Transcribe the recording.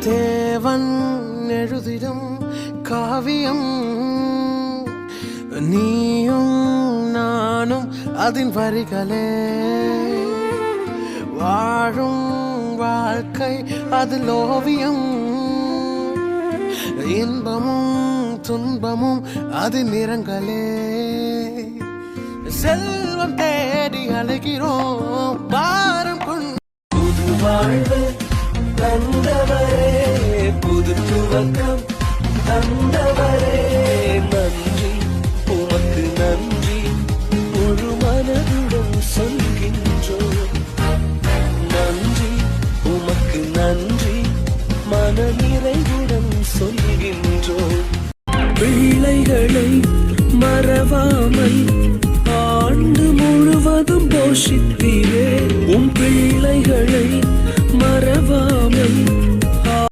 தேவன் எழுதிடும் காவியம் நீயும் நானும் அதன் வரிகளே வாழும் வாழ்க்கை அதில் ஓவியம் இன்பமும் துன்பமும் அது நிறங்களே செல்வம் தேடி அழைக்கிறோம் பாரம் கொண்டு புது வாழ்வு தந்தவரே புது துவக்கம் தந்தவரே நன்றி உமக்கு நன்றி ஒரு மனதுடன் சொல்கின்றோம் நன்றி உமக்கு நன்றி மனநீ